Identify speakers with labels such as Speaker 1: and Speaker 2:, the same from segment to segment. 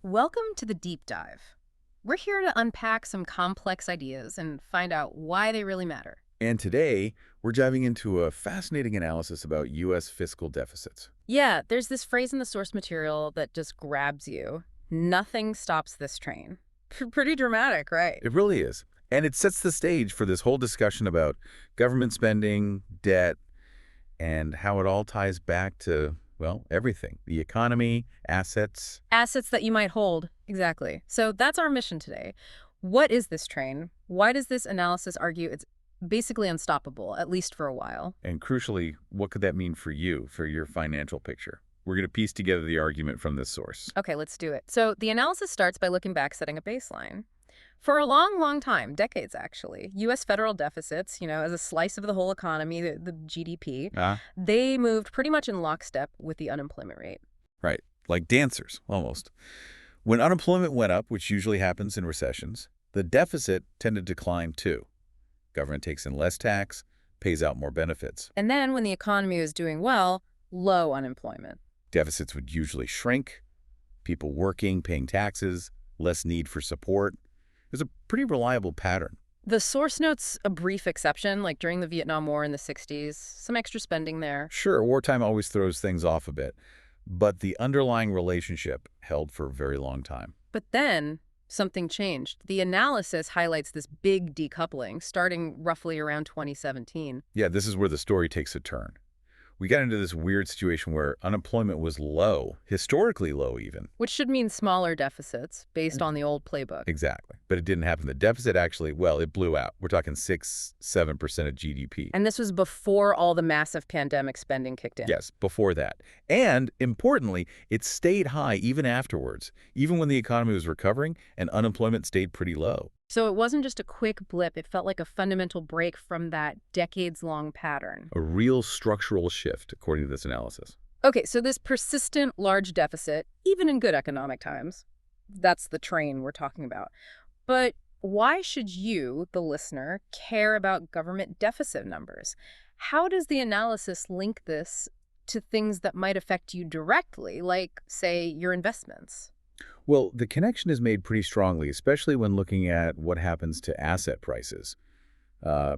Speaker 1: Welcome to the deep dive. We're here to unpack some complex ideas and find out why they really matter.
Speaker 2: And today, we're diving into a fascinating analysis about U.S. fiscal deficits.
Speaker 1: Yeah, there's this phrase in the source material that just grabs you. Nothing stops this train. Pretty dramatic, right?
Speaker 2: It really is. And it sets the stage for this whole discussion about government spending, debt, and how it all ties back to, well, everything. The economy, assets.
Speaker 1: Assets that you might hold. Exactly. So that's our mission today. What is this train? Why does this analysis argue it's basically unstoppable, at least for a while?
Speaker 2: And crucially, what could that mean for you, for your financial picture? We're going to piece together the argument from this source.
Speaker 1: Okay, let's do it. So the analysis starts by looking back, setting a baseline. For a long, long time, decades actually, U.S. federal deficits, as a slice of the whole economy, the GDP,
Speaker 2: Ah,
Speaker 1: they moved pretty much in lockstep with the unemployment rate.
Speaker 2: right. Like dancers, almost. When unemployment went up, which usually happens in recessions, the deficit tended to climb too. Government takes in less tax, pays out more benefits.
Speaker 1: And then when the economy was doing well, low unemployment.
Speaker 2: Deficits would usually shrink, people working, paying taxes, less need for support. It was a pretty reliable pattern.
Speaker 1: The source notes a brief exception, like during the Vietnam War in the 60s, some extra spending there.
Speaker 2: Sure, wartime always throws things off a bit, but the underlying relationship held for a very long time.
Speaker 1: But then something changed. The analysis highlights this big decoupling starting roughly around 2017.
Speaker 2: Yeah, this is where the story takes a turn. We got into this weird situation where unemployment was low, historically low even.
Speaker 1: Which should mean smaller deficits based on the old playbook.
Speaker 2: Exactly. But it didn't happen. The deficit actually, well, it blew out. We're talking 6–7% of GDP.
Speaker 1: And this was before all the massive pandemic spending kicked in.
Speaker 2: Yes, before that. And importantly, it stayed high even afterwards, even when the economy was recovering and unemployment stayed pretty low.
Speaker 1: So it wasn't just a quick blip. It felt like a fundamental break from that decades-long pattern.
Speaker 2: A real structural shift, according to this analysis.
Speaker 1: Okay, so this persistent large deficit, even in good economic times, that's the train we're talking about. But why should you, the listener, care about government deficit numbers? How does the analysis link this to things that might affect you directly, like, say, your investments?
Speaker 2: Well, the connection is made pretty strongly, especially when looking at what happens to asset prices,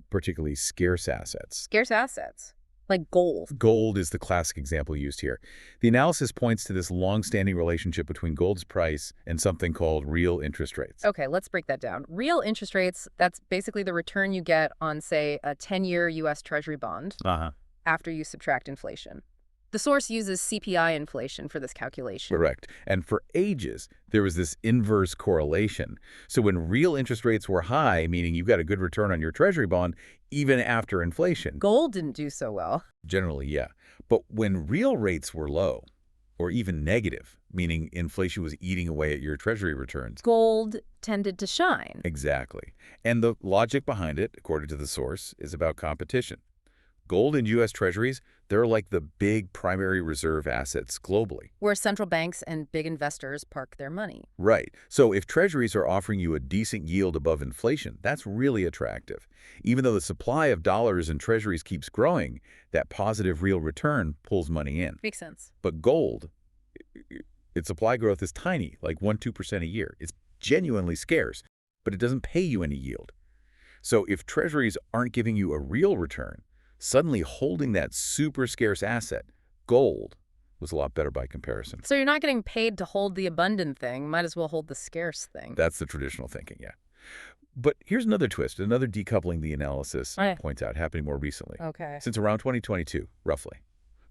Speaker 2: particularly scarce assets.
Speaker 1: Scarce assets, like gold.
Speaker 2: Gold is the classic example used here. The analysis points to this long-standing relationship between gold's price and something called real interest rates.
Speaker 1: Okay, let's break that down. Real interest rates, that's basically the return you get on, say, a 10-year U.S. Treasury bond
Speaker 2: Uh-huh.
Speaker 1: after you subtract inflation. The source uses CPI inflation for this calculation.
Speaker 2: Correct. And for ages, there was this inverse correlation. So when real interest rates were high, meaning you got a good return on your treasury bond, even after inflation.
Speaker 1: Gold didn't do so well.
Speaker 2: Generally, yeah. But when real rates were low, or even negative, meaning inflation was eating away at your treasury returns.
Speaker 1: Gold tended to shine.
Speaker 2: Exactly. And the logic behind it, according to the source, is about competition. Gold and U.S. Treasuries, they're like the big primary reserve assets globally.
Speaker 1: Where central banks and big investors park their money.
Speaker 2: Right. So if Treasuries are offering you a decent yield above inflation, that's really attractive. Even though the supply of dollars in Treasuries keeps growing, that positive real return pulls money in.
Speaker 1: Makes sense.
Speaker 2: But gold, its supply growth is tiny, like 1–2% a year. It's genuinely scarce, but it doesn't pay you any yield. So if Treasuries aren't giving you a real return, suddenly holding that super scarce asset, gold, was a lot better by comparison.
Speaker 1: So you're not getting paid to hold the abundant thing. Might as well hold the scarce thing.
Speaker 2: That's the traditional thinking, yeah. But here's another twist, another decoupling the analysis points out happening more recently.
Speaker 1: Okay.
Speaker 2: Since around 2022, roughly,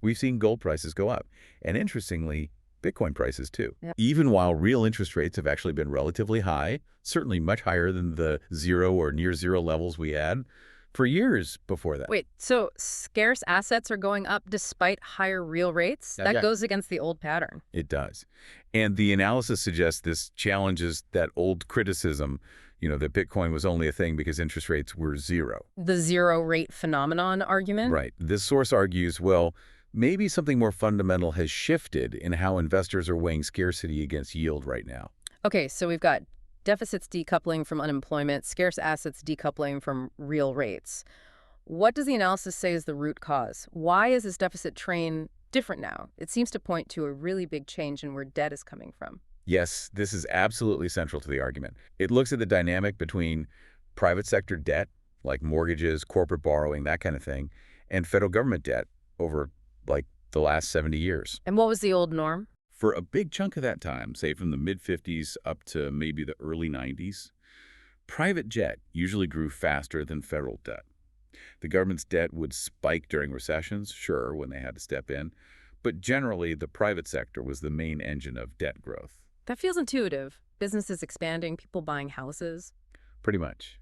Speaker 2: we've seen gold prices go up. And interestingly, Bitcoin prices too.
Speaker 1: Yep.
Speaker 2: Even while real interest rates have actually been relatively high, certainly much higher than the zero or near zero levels we had for years before that.
Speaker 1: Wait, so scarce assets are going up despite higher real rates?
Speaker 2: Yeah,
Speaker 1: That
Speaker 2: yeah.
Speaker 1: goes against the old pattern.
Speaker 2: It does. And the analysis suggests this challenges that old criticism, that Bitcoin was only a thing because interest rates were zero.
Speaker 1: The zero rate phenomenon argument?
Speaker 2: Right. This source argues, well, maybe something more fundamental has shifted in how investors are weighing scarcity against yield right now.
Speaker 1: Okay, so we've got deficits decoupling from unemployment, scarce assets decoupling from real rates. What does the analysis say is the root cause? Why is this deficit train different now? It seems to point to a really big change in where debt is coming from.
Speaker 2: Yes, this is absolutely central to the argument. It looks at the dynamic between private sector debt, like mortgages, corporate borrowing, that kind of thing, and federal government debt over, like, the last 70 years.
Speaker 1: And what was the old norm?
Speaker 2: For a big chunk of that time, say from the mid-50s up to maybe the early 90s, private debt usually grew faster than federal debt. The government's debt would spike during recessions, sure, when they had to step in, but generally the private sector was the main engine of debt growth.
Speaker 1: That feels intuitive. Businesses expanding, people buying houses.
Speaker 2: Pretty much.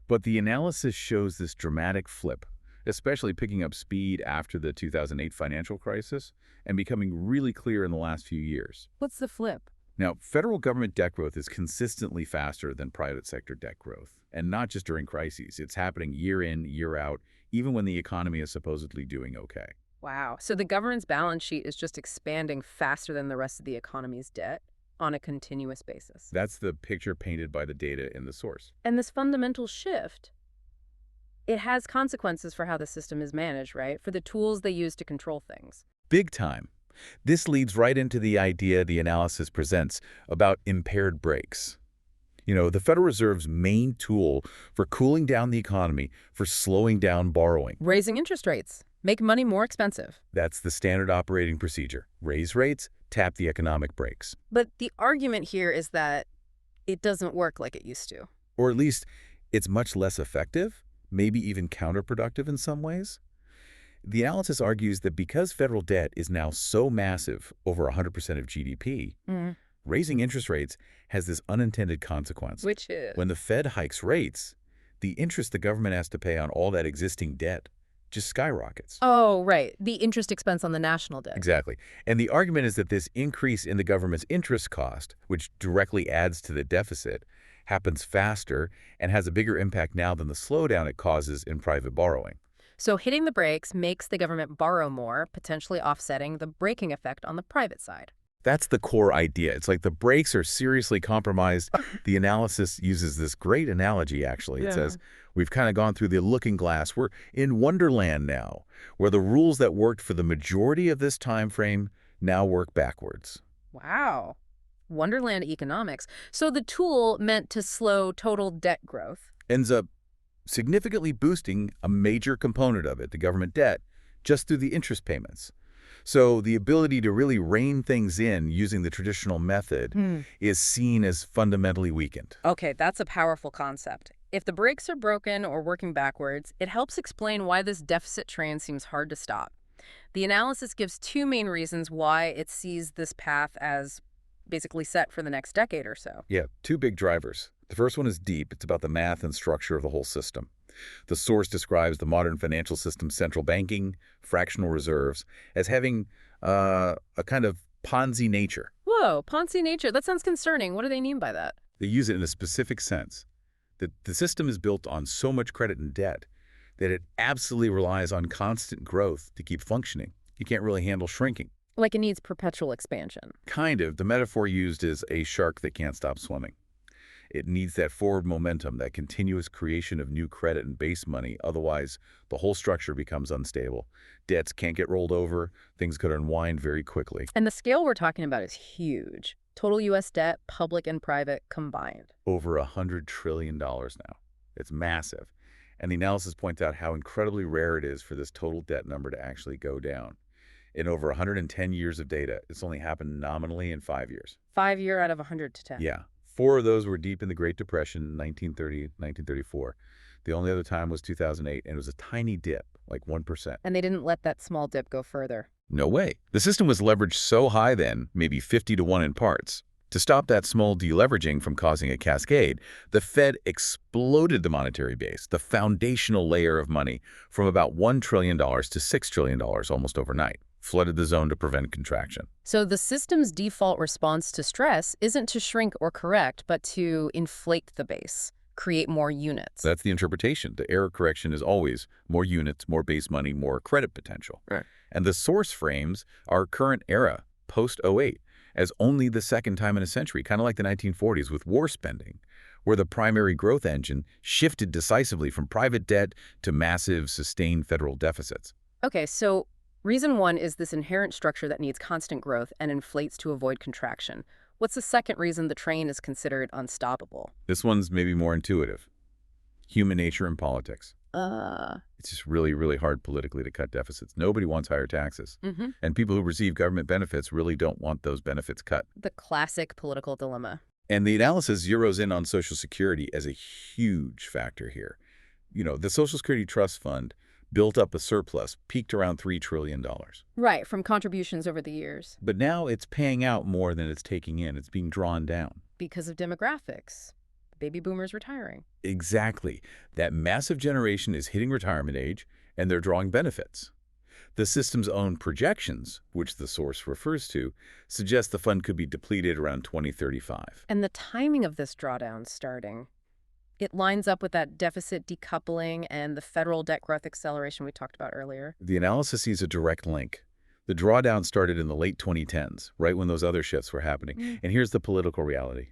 Speaker 2: But the analysis shows this dramatic flip, especially picking up speed after the 2008 financial crisis and becoming really clear in the last few years.
Speaker 1: What's the flip?
Speaker 2: Now, federal government debt growth is consistently faster than private sector debt growth, and not just during crises. It's happening year in, year out, even when the economy is supposedly doing okay.
Speaker 1: Wow. So the government's balance sheet is just expanding faster than the rest of the economy's debt on a continuous basis.
Speaker 2: That's the picture painted by the data in the source.
Speaker 1: And this fundamental shift, it has consequences for how the system is managed, right? For the tools they use to control things.
Speaker 2: Big time. This leads right into the idea the analysis presents about impaired brakes. You know, the Federal Reserve's main tool for cooling down the economy, for slowing down borrowing.
Speaker 1: Raising interest rates, make money more expensive.
Speaker 2: That's the standard operating procedure. Raise rates, tap the economic brakes.
Speaker 1: But the argument here is that it doesn't work like it used to.
Speaker 2: Or at least it's much less effective, maybe even counterproductive in some ways. The analysis argues that because federal debt is now so massive, over 100% of GDP, raising interest rates has this unintended consequence.
Speaker 1: Which is?
Speaker 2: When the Fed hikes rates, the interest the government has to pay on all that existing debt just skyrockets.
Speaker 1: Oh, right. The interest expense on the national debt.
Speaker 2: Exactly. And the argument is that this increase in the government's interest cost, which directly adds to the deficit, happens faster and has a bigger impact now than the slowdown it causes in private borrowing.
Speaker 1: So hitting the brakes makes the government borrow more, potentially offsetting the braking effect on the private side.
Speaker 2: That's the core idea. It's like the brakes are seriously compromised. The analysis uses this great analogy, actually. It says, we've kind of gone through the looking glass. We're in Wonderland now, where the rules that worked for the majority of this time frame now work backwards.
Speaker 1: Wow. Wonderland economics. So the tool meant to slow total debt growth
Speaker 2: Ends up significantly boosting a major component of it, the government debt, just through the interest payments. So the ability to really rein things in using the traditional method is seen as fundamentally weakened.
Speaker 1: Okay, that's a powerful concept. If the brakes are broken or working backwards, it helps explain why this deficit train seems hard to stop. The analysis gives two main reasons why it sees this path as basically set for the next decade or so.
Speaker 2: Yeah, two big drivers. The first one is deep. It's about the math and structure of the whole system. The source describes the modern financial system's central banking, fractional reserves, as having a kind of Ponzi nature.
Speaker 1: Whoa, Ponzi nature. That sounds concerning. What do they mean by that?
Speaker 2: They use it in a specific sense, that the system is built on so much credit and debt that it absolutely relies on constant growth to keep functioning. You can't really handle shrinking.
Speaker 1: Like it needs perpetual expansion.
Speaker 2: Kind of. The metaphor used is a shark that can't stop swimming. It needs that forward momentum, that continuous creation of new credit and base money. Otherwise, the whole structure becomes unstable. Debts can't get rolled over. Things could unwind very quickly.
Speaker 1: And the scale we're talking about is huge. Total U.S. debt, public and private combined.
Speaker 2: Over $100 trillion now. It's massive. And the analysis points out how incredibly rare it is for this total debt number to actually go down. In over 110 years of data, it's only happened nominally in 5 years.
Speaker 1: 5 year out of 100 to 10.
Speaker 2: Yeah. 4 of those were deep in the Great Depression, 1930, 1934. The only other time was 2008, and it was a tiny dip, like 1%.
Speaker 1: And they didn't let that small dip go further.
Speaker 2: No way. The system was leveraged so high then, maybe 50 to 1 in parts. To stop that small deleveraging from causing a cascade, the Fed exploded the monetary base, the foundational layer of money, from about $1 trillion to $6 trillion almost overnight. Flooded the zone to prevent contraction.
Speaker 1: So the system's default response to stress isn't to shrink or correct, but to inflate the base, create more units.
Speaker 2: That's the interpretation. The error correction is always more units, more base money, more credit potential.
Speaker 1: Right.
Speaker 2: And the source frames our current era, post-08, as only the second time in a century, kind of like the 1940s with war spending, where the primary growth engine shifted decisively from private debt to massive, sustained federal deficits.
Speaker 1: Okay, so reason one is this inherent structure that needs constant growth and inflates to avoid contraction. What's the second reason the train is considered unstoppable?
Speaker 2: This one's maybe more intuitive. Human nature and politics.
Speaker 1: Uh,
Speaker 2: It's just really, really hard politically to cut deficits. Nobody wants higher taxes.
Speaker 1: mm-hmm.
Speaker 2: And people who receive government benefits really don't want those benefits cut.
Speaker 1: The classic political dilemma.
Speaker 2: And the analysis zeroes in on Social Security as a huge factor here. The Social Security Trust Fund built up a surplus, peaked around $3 trillion.
Speaker 1: Right, from contributions over the years.
Speaker 2: But now it's paying out more than it's taking in. It's being drawn down.
Speaker 1: Because of demographics. Baby boomers retiring.
Speaker 2: Exactly. That massive generation is hitting retirement age, and they're drawing benefits. The system's own projections, which the source refers to, suggest the fund could be depleted around 2035.
Speaker 1: And the timing of this drawdown starting, it lines up with that deficit decoupling and the federal debt growth acceleration we talked about earlier.
Speaker 2: The analysis sees a direct link. The drawdown started in the late 2010s, right when those other shifts were happening. And here's the political reality.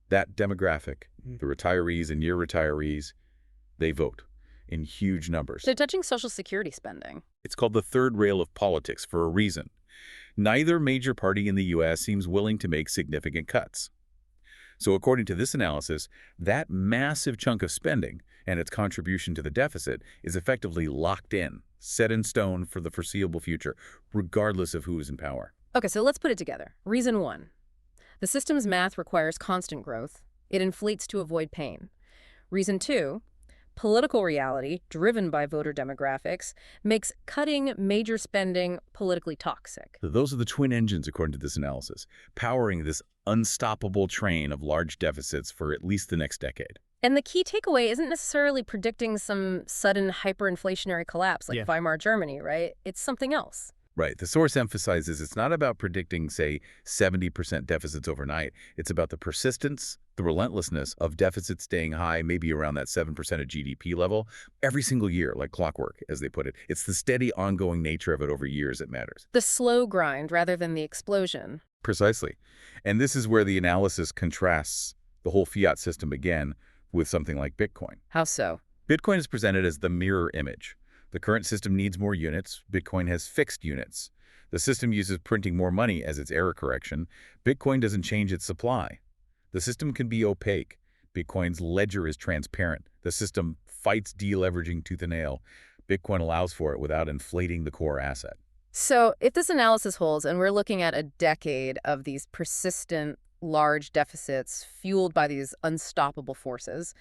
Speaker 2: That demographic, the retirees and near retirees, they vote in huge numbers.
Speaker 1: So touching Social Security spending.
Speaker 2: It's called the third rail of politics for a reason. Neither major party in the U.S. seems willing to make significant cuts. So according to this analysis, that massive chunk of spending and its contribution to the deficit is effectively locked in, set in stone for the foreseeable future, regardless of who is in power.
Speaker 1: Okay, so let's put it together. Reason one. The system's math requires constant growth. It inflates to avoid pain. Reason two. Political reality, driven by voter demographics, makes cutting major spending politically toxic.
Speaker 2: Those are the twin engines, according to this analysis, powering this unstoppable train of large deficits for at least the next decade.
Speaker 1: And the key takeaway isn't necessarily predicting some sudden hyperinflationary collapse like Weimar Germany, right? It's something else.
Speaker 2: Right. The source emphasizes it's not about predicting, say, 70% deficits overnight. It's about the persistence, the relentlessness of deficits staying high, maybe around that 7% of GDP level, every single year, like clockwork, as they put it. It's the steady, ongoing nature of it over years that matters.
Speaker 1: The slow grind rather than the explosion.
Speaker 2: Precisely. And this is where the analysis contrasts the whole fiat system again with something like Bitcoin.
Speaker 1: How so?
Speaker 2: Bitcoin is presented as the mirror image. The current system needs more units. Bitcoin has fixed units. The system uses printing more money as its error correction. Bitcoin doesn't change its supply. The system can be opaque. Bitcoin's ledger is transparent. The system fights deleveraging tooth and nail. Bitcoin allows for it without inflating the core asset.
Speaker 1: So if this analysis holds and we're looking at a decade of these persistent large deficits fueled by these unstoppable forces,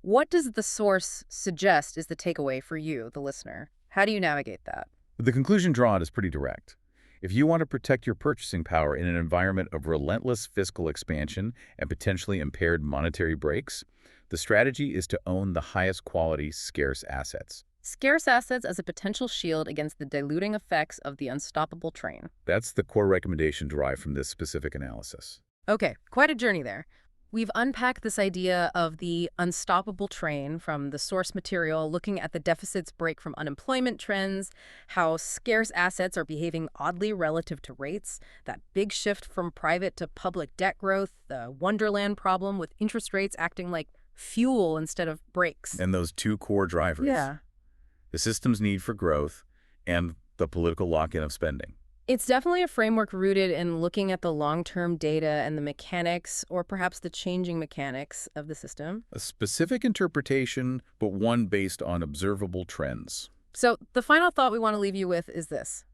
Speaker 1: what does the source suggest is the takeaway for you, the listener? How do you navigate that?
Speaker 2: The conclusion drawn is pretty direct. If you want to protect your purchasing power in an environment of relentless fiscal expansion and potentially impaired monetary breaks, the strategy is to own the highest quality, scarce assets.
Speaker 1: Scarce assets as a potential shield against the diluting effects of the unstoppable train.
Speaker 2: That's the core recommendation derived from this specific analysis.
Speaker 1: Okay, quite a journey there. We've unpacked this idea of the unstoppable train from the source material, looking at the deficit's break from unemployment trends, how scarce assets are behaving oddly relative to rates, that big shift from private to public debt growth, the Wonderland problem with interest rates acting like fuel instead of brakes.
Speaker 2: And those two core drivers.
Speaker 1: Yeah.
Speaker 2: The system's need for growth and the political lock-in of spending.
Speaker 1: It's definitely a framework rooted in looking at the long-term data and the mechanics, or perhaps the changing mechanics of the system.
Speaker 2: A specific interpretation, but one based on observable trends.
Speaker 1: So the final thought we want to leave you with is this.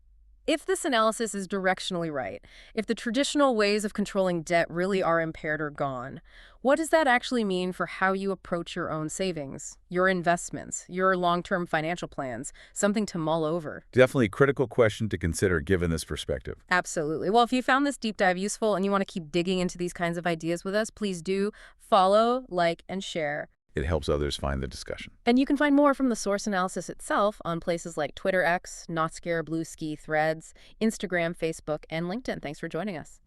Speaker 1: If this analysis is directionally right, if the traditional ways of controlling debt really are impaired or gone, what does that actually mean for how you approach your own savings, your investments, your long-term financial plans? Something to mull over.
Speaker 2: Definitely a critical question to consider given this perspective.
Speaker 1: Absolutely. Well, if you found this deep dive useful and you want to keep digging into these kinds of ideas with us, please do follow, like, and share.
Speaker 2: It helps others find the discussion.
Speaker 1: And you can find more from the source analysis itself on places like Twitter X, Notscare, Bluesky, Threads, Instagram, Facebook, and LinkedIn. Thanks for joining us.